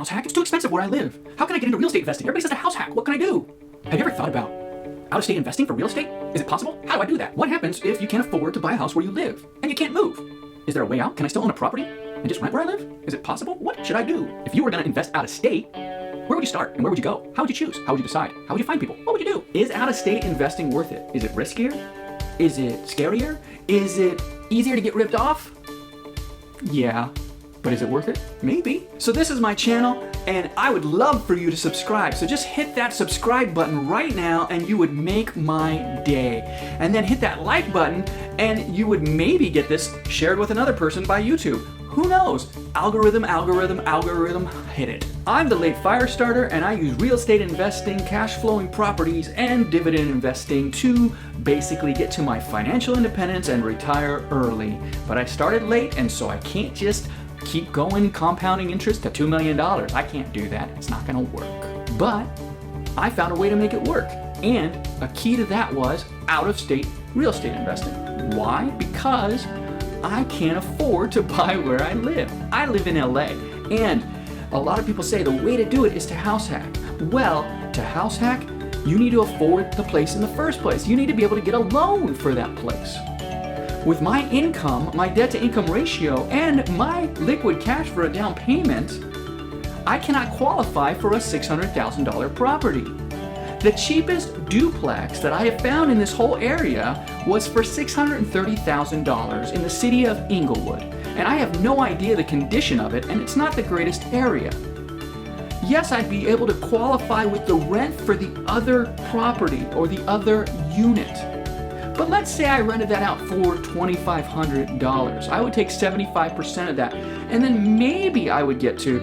house hack. It's too expensive where I live. How can I get into real estate investing? Everybody says a house hack. What can I do? Have you ever thought about out-of-state investing for real estate? Is it possible? How do I do that? What happens if you can't afford to buy a house where you live and you can't move? Is there a way out? Can I still own a property and just rent where I live? Is it possible? What should I do? If you were going to invest out of state, where would you start and where would you go? How would you choose? How would you decide? How would you find people? What would you do? Is out-of-state investing worth it? Is it riskier? Is it scarier? Is it easier to get ripped off? Yeah. But is it worth it? Maybe. So this is my channel, and I would love for you to subscribe. So just hit that subscribe button right now, and you would make my day. And then hit that like button, and you would maybe get this shared with another person by YouTube. Who knows? Algorithm, hit it. I'm the late fire starter, and I use real estate investing, cash flowing properties, and dividend investing to basically get to my financial independence and retire early. But I started late, and so I can't just keep going compounding interest to $2 million. I can't do that. It's not going to work. But I found a way to make it work. And a key to that was out-of-state real estate investing. Why? Because I can't afford to buy where I live. I live in LA, and a lot of people say the way to do it is to house hack. Well, to house hack, you need to afford the place in the first place. You need to be able to get a loan for that place. With my income, my debt to income ratio, and my liquid cash for a down payment, I cannot qualify for a $600,000 property. The cheapest duplex that I have found in this whole area was for $630,000 in the city of Inglewood. And I have no idea the condition of it, and it's not the greatest area. Yes, I'd be able to qualify with the rent for the other property or the other unit. But let's say I rented that out for $2,500. I would take 75% of that, and then maybe I would get to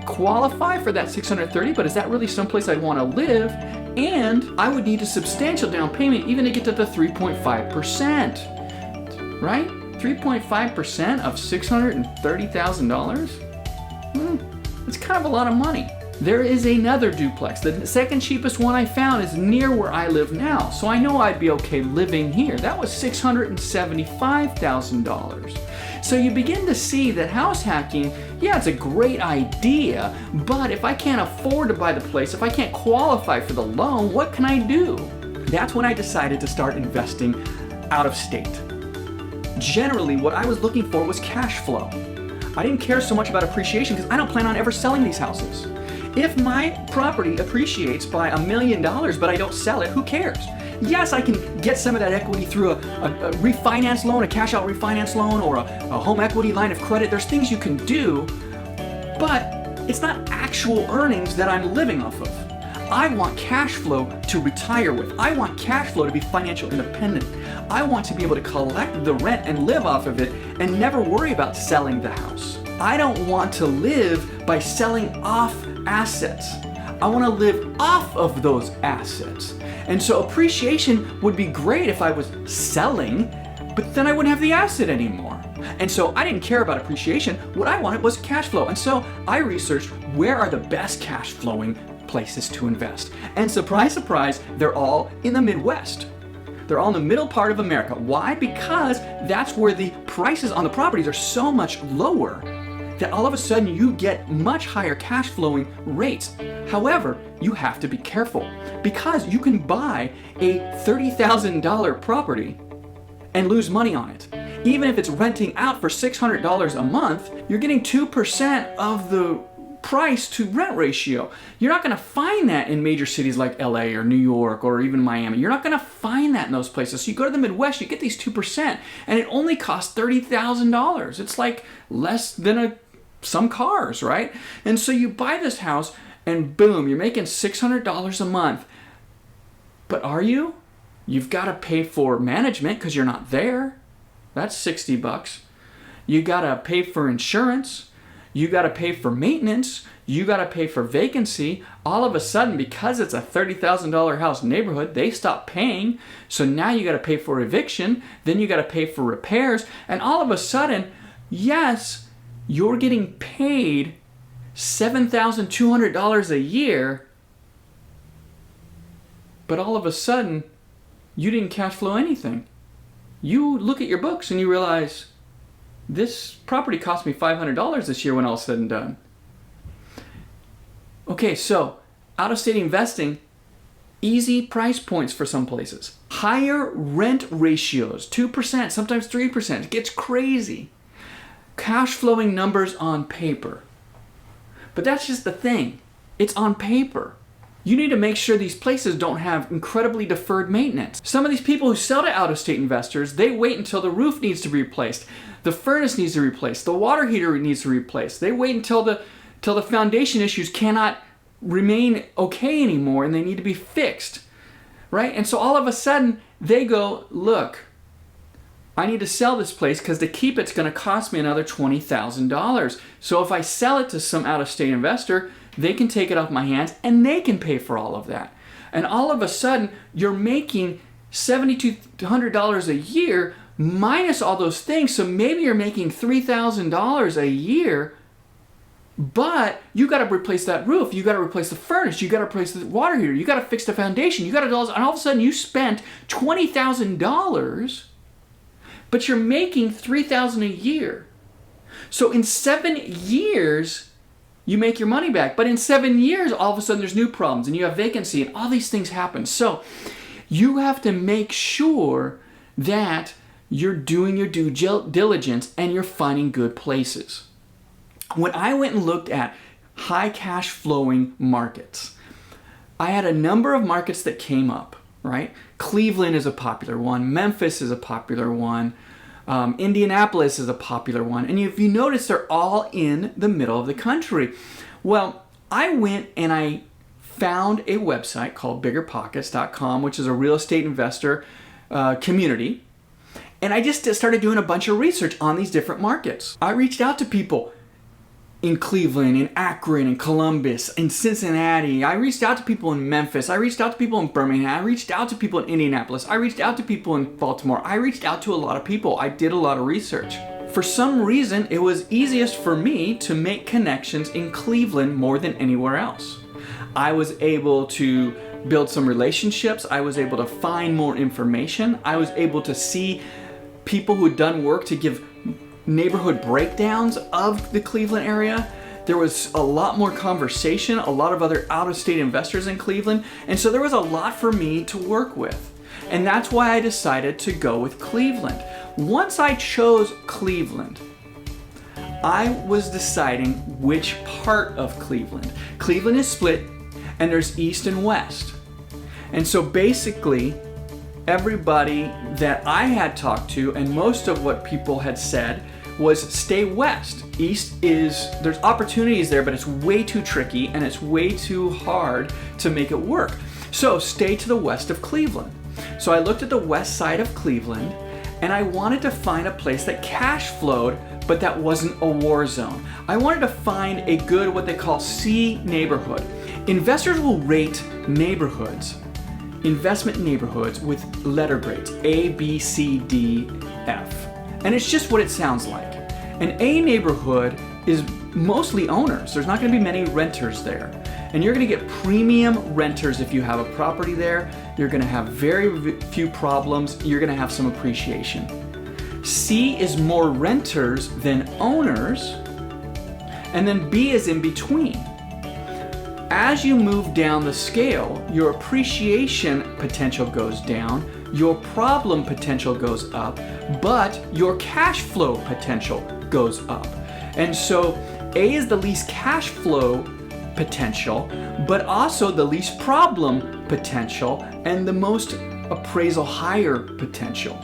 qualify for that $630, but is that really someplace I'd want to live? And I would need a substantial down payment even to get to the 3.5%, right? 3.5% of $630,000? It's kind of a lot of money. There is another duplex. The second cheapest one I found is near where I live now, so I know I'd be okay living here. That was $675,000. So you begin to see that house hacking, yeah, it's a great idea, but if I can't afford to buy the place, if I can't qualify for the loan, what can I do? That's when I decided to start investing out of state. Generally, what I was looking for was cash flow. I didn't care so much about appreciation because I don't plan on ever selling these houses. If my property appreciates by $1 million, but I don't sell it, who cares? Yes, I can get some of that equity through a refinance loan, a cash out refinance loan, or a home equity line of credit. There's things you can do, but it's not actual earnings that I'm living off of. I want cash flow to retire with. I want cash flow to be financial independent. I want to be able to collect the rent and live off of it and never worry about selling the house. I don't want to live by selling off assets. I want to live off of those assets. And so appreciation would be great if I was selling, but then I wouldn't have the asset anymore. And so I didn't care about appreciation. What I wanted was cash flow. And so I researched where are the best cash flowing places to invest. And surprise, surprise, they're all in the Midwest. They're all in the middle part of America. Why? Because that's where the prices on the properties are so much lower that all of a sudden you get much higher cash flowing rates. However, you have to be careful because you can buy a $30,000 property and lose money on it. Even if it's renting out for $600 a month, you're getting 2% of the price to rent ratio. You're not going to find that in major cities like LA or New York or even Miami. You're not going to find that in those places. So you go to the Midwest, you get these 2%, and it only costs $30,000. It's like less than some cars, right? And so you buy this house and boom, you're making $600 a month. But are you? You've got to pay for management because you're not there. That's $60. You got to pay for insurance. You got to pay for maintenance. You got to pay for vacancy. All of a sudden, because it's a $30,000 house neighborhood, they stop paying. So now you got to pay for eviction. Then you got to pay for repairs. And all of a sudden, yes, you're getting paid $7,200 a year, but all of a sudden, you didn't cash flow anything. You look at your books and you realize, this property cost me $500 this year when all is said and done. Okay, so out-of-state investing, easy price points for some places. Higher rent ratios, 2%, sometimes 3%. It gets crazy. Cash flowing numbers on paper. But that's just the thing. It's on paper. You need to make sure these places don't have incredibly deferred maintenance. Some of these people who sell to out-of-state investors, they wait until the roof needs to be replaced, the furnace needs to be replaced, the water heater needs to be replaced. They wait until the foundation issues cannot remain okay anymore and they need to be fixed, right? And so all of a sudden they go, look, I need to sell this place because to keep it's going to cost me another $20,000. So if I sell it to some out-of-state investor, they can take it off my hands and they can pay for all of that. And all of a sudden you're making $7,200 a year minus all those things. So maybe you're making $3,000 a year. But you got to replace that roof, you got to replace the furnace, you got to replace the water heater, you got to fix the foundation, you got to, and all of a sudden you spent $20,000, but you're making $3,000 a year. So in 7 years, you make your money back. But in 7 years, all of a sudden there's new problems and you have vacancy and all these things happen. So you have to make sure that you're doing your due diligence and you're finding good places. When I went and looked at high cash flowing markets, I had a number of markets that came up, right? Cleveland is a popular one. Memphis is a popular one. Indianapolis is a popular one. And if you notice, they're all in the middle of the country. Well, I went and I found a website called biggerpockets.com, which is a real estate investor community. And I just started doing a bunch of research on these different markets. I reached out to people in Cleveland, in Akron, in Columbus, in Cincinnati. I reached out to people in Memphis. I reached out to people in Birmingham. I reached out to people in Indianapolis. I reached out to people in Baltimore. I reached out to a lot of people. I did a lot of research. For some reason, it was easiest for me to make connections in Cleveland more than anywhere else. I was able to build some relationships. I was able to find more information. I was able to see people who had done work to give neighborhood breakdowns of the Cleveland area. There was a lot more conversation, a lot of other out-of-state investors in Cleveland, and so there was a lot for me to work with. And that's why I decided to go with Cleveland. Once I chose Cleveland, I was deciding which part of Cleveland. Cleveland is split, and there's east and west. And so basically, everybody that I had talked to, and most of what people had said, was stay west. East there's opportunities there, but it's way too tricky and it's way too hard to make it work. So stay to the west of Cleveland. So I looked at the west side of Cleveland and I wanted to find a place that cash flowed, but that wasn't a war zone. I wanted to find a good, what they call C neighborhood. Investors will rate neighborhoods, investment neighborhoods, with letter grades, A, B, C, D, F. And it's just what it sounds like. An A neighborhood is mostly owners. There's not going to be many renters there. And you're going to get premium renters if you have a property there. You're going to have very few problems. You're going to have some appreciation. C is more renters than owners. And then B is in between. As you move down the scale, your appreciation potential goes down, your problem potential goes up, but your cash flow potential goes up. And so A is the least cash flow potential, but also the least problem potential and the most appraisal higher potential.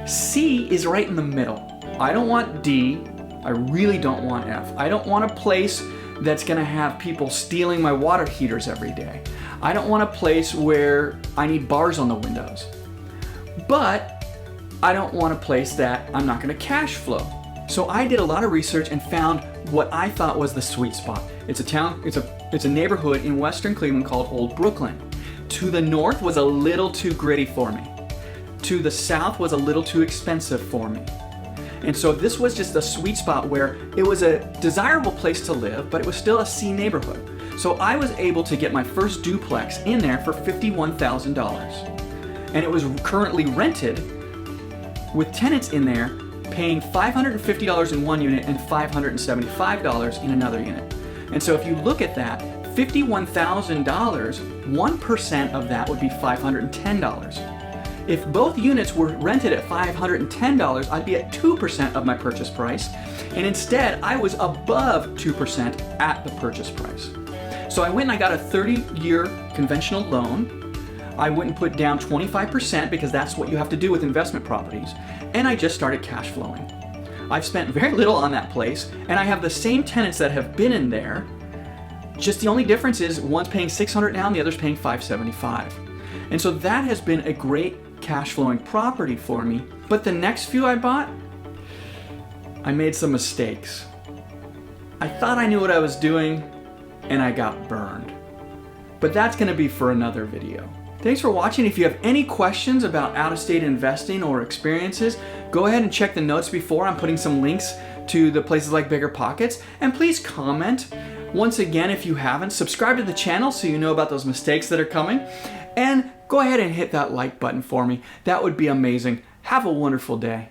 C is right in the middle. I don't want D, I really don't want F. I don't want a place that's gonna have people stealing my water heaters every day. I don't want a place where I need bars on the windows. But I don't want a place that I'm not gonna cash flow. So I did a lot of research and found what I thought was the sweet spot. It's a neighborhood in Western Cleveland called Old Brooklyn. To the north was a little too gritty for me. To the south was a little too expensive for me. And so this was just a sweet spot where it was a desirable place to live, but it was still a C neighborhood. So I was able to get my first duplex in there for $51,000. And it was currently rented with tenants in there paying $550 in one unit and $575 in another unit. And so if you look at that, $51,000, 1% of that would be $510. If both units were rented at $510, I'd be at 2% of my purchase price, and instead I was above 2% at the purchase price. So I went and I got a 30-year conventional loan. I went and put down 25% because that's what you have to do with investment properties, and I just started cash flowing. I've spent very little on that place, and I have the same tenants that have been in there. Just the only difference is one's paying $600 now and the other's paying $575. And so that has been a great cash flowing property for me. But the next few I bought, I made some mistakes. I thought I knew what I was doing and I got burned. But that's going to be for another video. Thanks for watching. If you have any questions about out-of-state investing or experiences, go ahead and check the notes before. I'm putting some links to the places like Bigger Pockets. And please comment. Once again, if you haven't, subscribe to the channel so you know about those mistakes that are coming. And go ahead and hit that like button for me. That would be amazing. Have a wonderful day.